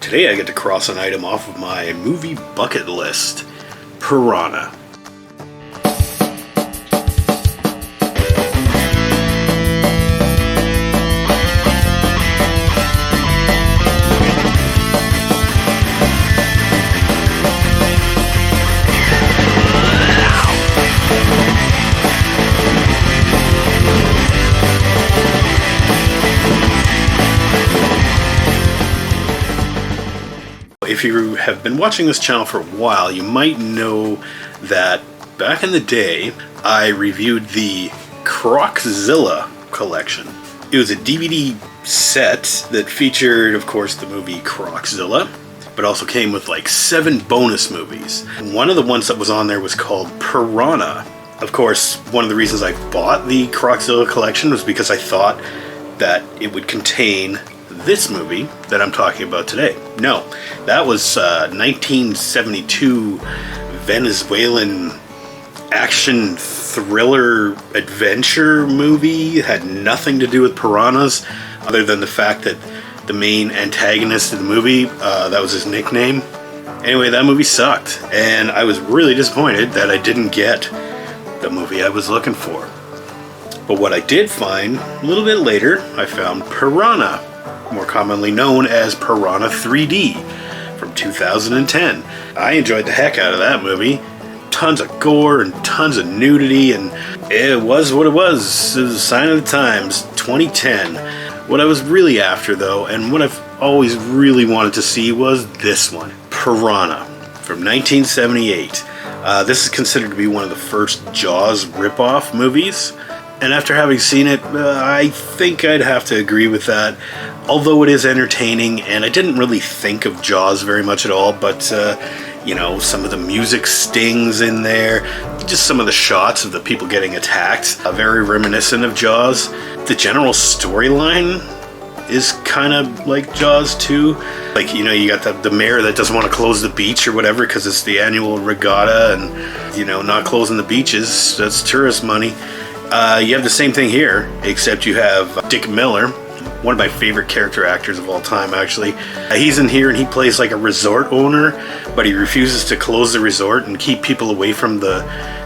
Today I get to cross an item off of my movie bucket list, Piranha. If you have been watching this channel for a while, you might know that back in the day, I reviewed the Croczilla collection. It was a DVD set that featured, of course, the movie Croczilla, but also came with like 7 bonus movies. One of the ones that was on there was called Piranha. Of course, one of the reasons I bought the Croczilla collection was because I thought that it would contain this movie that I'm talking about today. No, that was 1972 Venezuelan action thriller adventure movie. It had nothing to do with piranhas other than the fact that the main antagonist of the movie, that was his nickname. Anyway, that movie sucked, and I was really disappointed that I didn't get the movie I was looking for. But what I did find, a little bit later, I found Piranha, more commonly known as Piranha 3D, from 2010. I enjoyed the heck out of that movie. Tons of gore and tons of nudity, and it was what it was. It was a sign of the times, 2010. What I was really after, though, and what I've always really wanted to see, was this one, Piranha, from 1978. This is considered to be one of the first Jaws rip-off movies. And after having seen it, I think I'd have to agree with that. Although it is entertaining, and I didn't really think of Jaws very much at all, but, some of the music stings in there, just some of the shots of the people getting attacked, very reminiscent of Jaws. The general storyline is kind of like Jaws too. Like, you got the mayor that doesn't want to close the beach or whatever because it's the annual regatta, and, not closing the beaches, that's tourist money. You have the same thing here, except you have Dick Miller, one of my favorite character actors of all time, actually. He's in here and he plays like a resort owner, but he refuses to close the resort and keep people away from the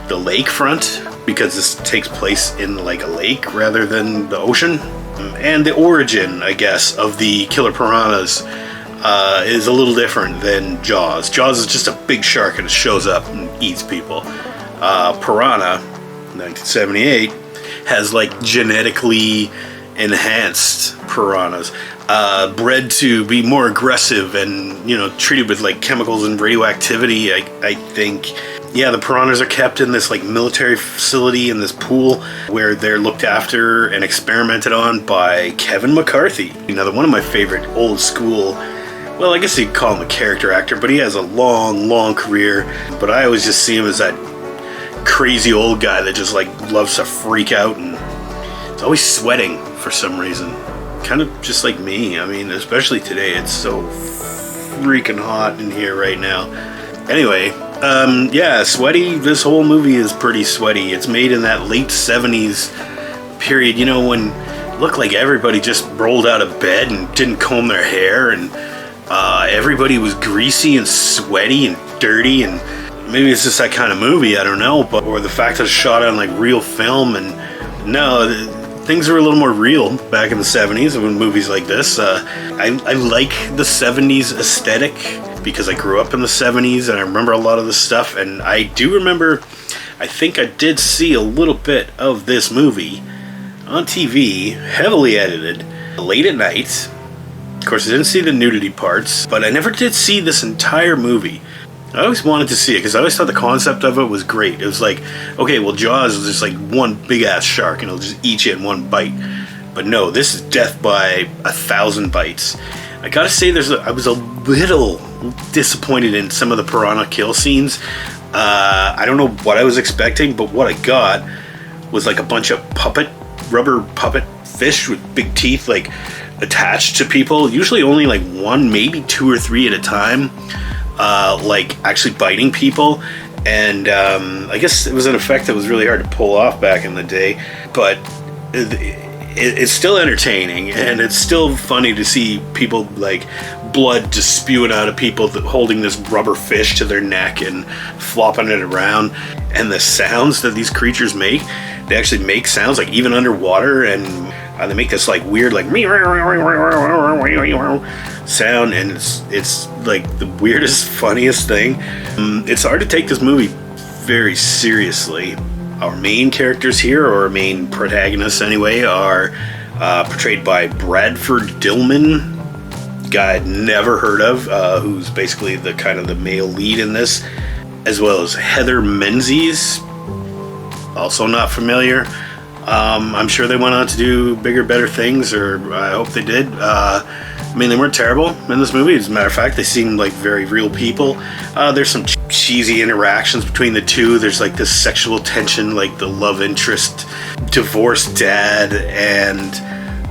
lakefront, because this takes place in like a lake rather than the ocean. And the origin, I guess, of the killer piranhas is a little different than Jaws. Jaws is just a big shark and it shows up and eats people. Piranha, 1978, has like genetically enhanced piranhas, bred to be more aggressive and treated with like chemicals and radioactivity. I think, yeah, the piranhas are kept in this like military facility in this pool where they're looked after and experimented on by Kevin McCarthy. Another one of my favorite old school, well, I guess you'd call him a character actor, but he has a long career. But I always just see him as that crazy old guy that just like loves to freak out and is always sweating for some reason. Kind of just like me. I mean, especially today, it's so freaking hot in here right now. Anyway, sweaty. This whole movie is pretty sweaty. It's made in that late 70s period, when it looked like everybody just rolled out of bed and didn't comb their hair, and everybody was greasy and sweaty and dirty, and maybe it's just that kind of movie, I don't know, or the fact that it's shot on like real film, and things were a little more real back in the 70s when movies like this. I like the 70s aesthetic because I grew up in the 70s and I remember a lot of the stuff, and I do remember, I think I did see a little bit of this movie on TV, heavily edited, late at night. Of course, I didn't see the nudity parts, but I never did see this entire movie. I always wanted to see it because I always thought the concept of it was great. It was like, okay, well, Jaws is just like one big-ass shark and it'll just eat you in one bite. But no, this is death by 1,000 bites. I gotta say, I was a little disappointed in some of the piranha kill scenes. I don't know what I was expecting, but what I got was like a bunch of rubber puppet fish with big teeth, like attached to people. Usually only like 1, maybe 2 or 3 at a time. Like actually biting people, and I guess it was an effect that was really hard to pull off back in the day, but it's still entertaining, and it's still funny to see people like blood just spewing out of people holding this rubber fish to their neck and flopping it around. And the sounds that these creatures make, they actually make sounds like even underwater, and they make this like weird like sound, and it's like the weirdest, funniest thing. It's hard to take this movie very seriously. Our main characters here, or our main protagonists anyway, are portrayed by Bradford Dillman, guy I'd never heard of, who's basically the kind of the male lead in this, as well as Heather Menzies, also not familiar. I'm sure they went on to do bigger, better things, or I hope they did. I mean, they weren't terrible in this movie. As a matter of fact, they seemed like very real people. There's some cheesy interactions between the two. There's like this sexual tension, like the love interest, divorced dad, and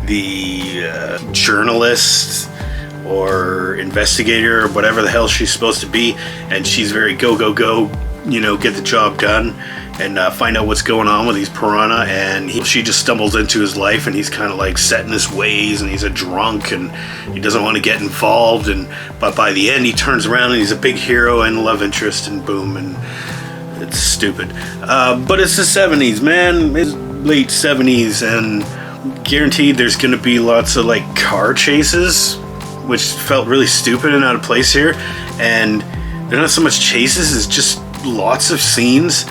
the journalist or investigator or whatever the hell she's supposed to be. And she's very go, get the job done and find out what's going on with these piranha. And she just stumbles into his life, and he's kind of like set in his ways, and he's a drunk, and he doesn't want to get involved. But by the end, he turns around and he's a big hero and love interest, and boom, and it's stupid. But it's the 70s, man. It's late 70s, and guaranteed there's going to be lots of like car chases, which felt really stupid and out of place here. And they're not so much chases, it's just lots of scenes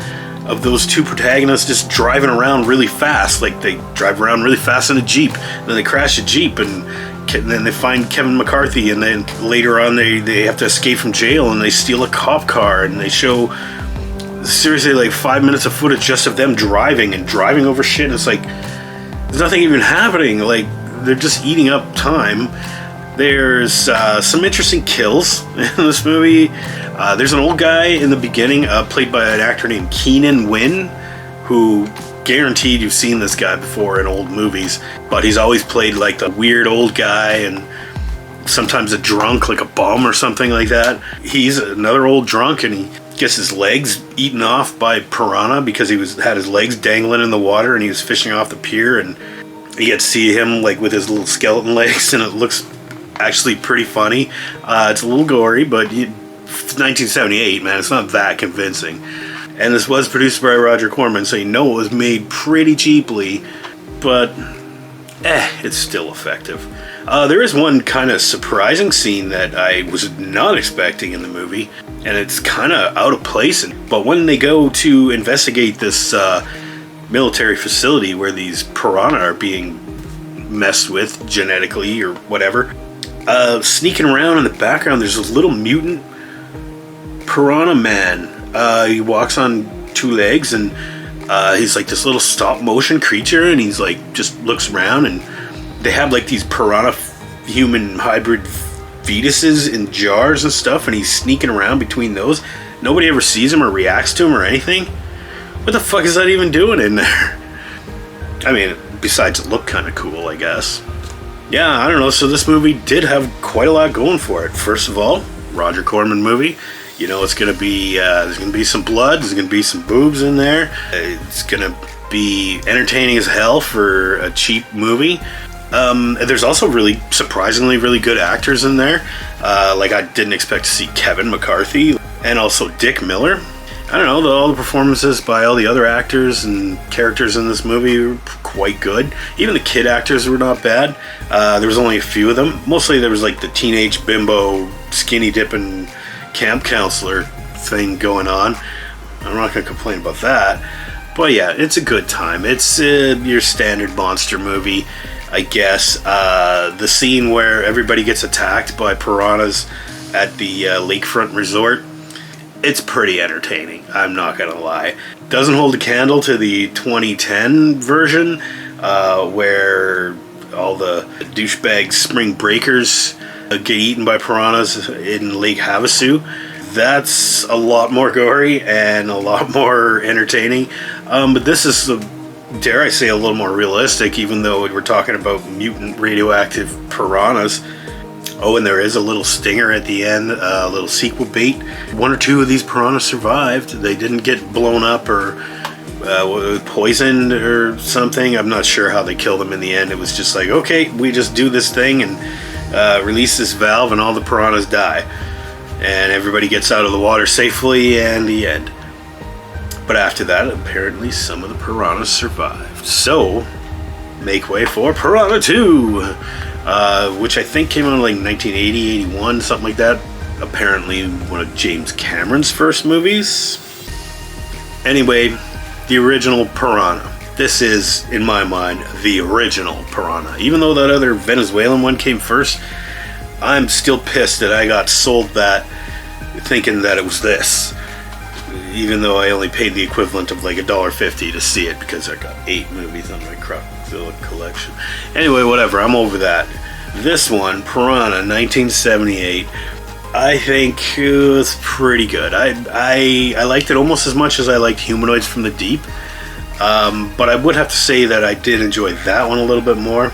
of those two protagonists just driving around really fast. Like they drive around really fast in a Jeep, and then they crash a Jeep, and then they find Kevin McCarthy, and then later on they have to escape from jail, and they steal a cop car, and they show seriously like 5 minutes of footage just of them driving over shit, and it's like there's nothing even happening. Like they're just eating up time. There's some interesting kills in this movie. There's an old guy in the beginning, played by an actor named Keenan Wynn, who guaranteed you've seen this guy before in old movies, but he's always played like the weird old guy, and sometimes a drunk, like a bum or something like that. He's another old drunk, and he gets his legs eaten off by piranha because he had his legs dangling in the water, and he was fishing off the pier, and you get to see him like with his little skeleton legs, and it looks actually pretty funny. It's a little gory, but 1978, man, it's not that convincing. And this was produced by Roger Corman, so you know it was made pretty cheaply, but it's still effective. There is one kind of surprising scene that I was not expecting in the movie, and it's kind of out of place. But when they go to investigate this military facility where these piranha are being messed with genetically or whatever, sneaking around in the background, there's this little mutant piranha man. He walks on two legs, and he's like this little stop motion creature, and he's like just looks around, and they have like these piranha human hybrid fetuses in jars and stuff, and he's sneaking around between those. Nobody ever sees him or reacts to him or anything. What the fuck is that even doing in there? I mean, besides it looked kind of cool, I guess. Yeah, I don't know. So this movie did have quite a lot going for it. First of all, Roger Corman movie. You know, it's gonna be there's gonna be some blood. There's gonna be some boobs in there. It's gonna be entertaining as hell for a cheap movie. There's also really surprisingly really good actors in there. Like I didn't expect to see Kevin McCarthy and also Dick Miller. I don't know, all the performances by all the other actors and characters in this movie were quite good. Even the kid actors were not bad. There was only a few of them. Mostly there was like the teenage bimbo skinny dipping camp counselor thing going on. I'm not going to complain about that. But yeah, it's a good time. It's your standard monster movie, I guess. The scene where everybody gets attacked by piranhas at the lakefront resort, it's pretty entertaining, I'm not gonna lie. Doesn't hold a candle to the 2010 version, where all the douchebag spring breakers get eaten by piranhas in Lake Havasu. That's a lot more gory and a lot more entertaining. But this is, dare I say, a little more realistic, even though we're talking about mutant radioactive piranhas. Oh, and there is a little stinger at the end, a little sequel bait. One or two of these piranhas survived. They didn't get blown up or poisoned or something. I'm not sure how they killed them in the end. It was just like, okay, we just do this thing and release this valve and all the piranhas die. And everybody gets out of the water safely, and the end. But after that, apparently some of the piranhas survived. So, make way for Piranha 2, which I think came out in like 1980, 81, something like that. Apparently one of James Cameron's first movies. Anyway, the original Piranha. This is, in my mind, the original Piranha. Even though that other Venezuelan one came first, I'm still pissed that I got sold that thinking that it was this. Even though I only paid the equivalent of like $1.50 to see it, because I got 8 movies on my Croczilla collection. Anyway, whatever, I'm over that. This one, Piranha 1978, I think it was pretty good. I liked it almost as much as I liked Humanoids from the Deep. But I would have to say that I did enjoy that one a little bit more.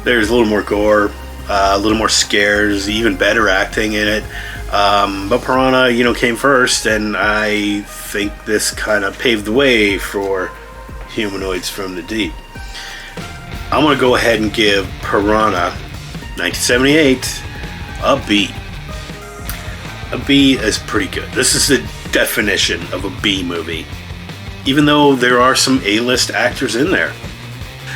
There's a little more gore, a little more scares, even better acting in it. But Piranha, came first, and I think this kind of paved the way for Humanoids from the Deep. I'm going to go ahead and give Piranha 1978 a B. A B is pretty good. This is the definition of a B movie, even though there are some A-list actors in there.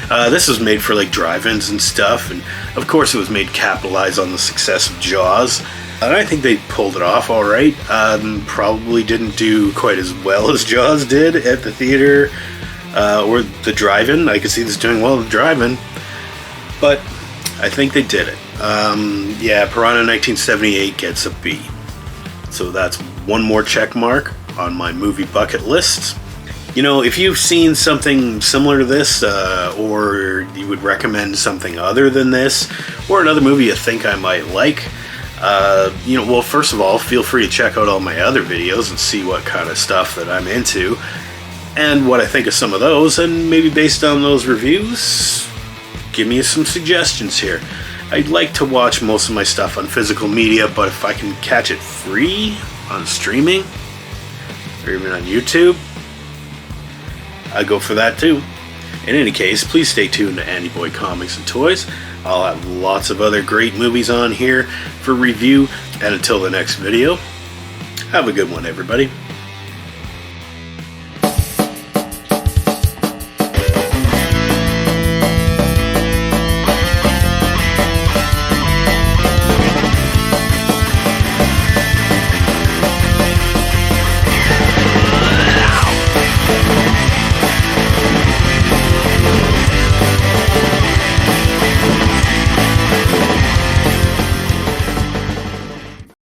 This was made for like drive-ins and stuff, and of course it was made to capitalize on the success of Jaws. And I think they pulled it off all right. Probably didn't do quite as well as Jaws did at the theater or the drive-in. I could see this doing well at the drive-in, but I think they did it. Piranha 1978 gets a B. So that's one more check mark on my movie bucket list. If you've seen something similar to this, or you would recommend something other than this, or another movie you think I might like, well, first of all, feel free to check out all my other videos and see what kind of stuff that I'm into and what I think of some of those, and maybe based on those reviews, give me some suggestions here. I'd like to watch most of my stuff on physical media, but if I can catch it free on streaming or even on YouTube, I go for that too. In any case, please stay tuned to Andy Boy Comics and Toys. I'll have lots of other great movies on here for review, and until the next video, have a good one, everybody.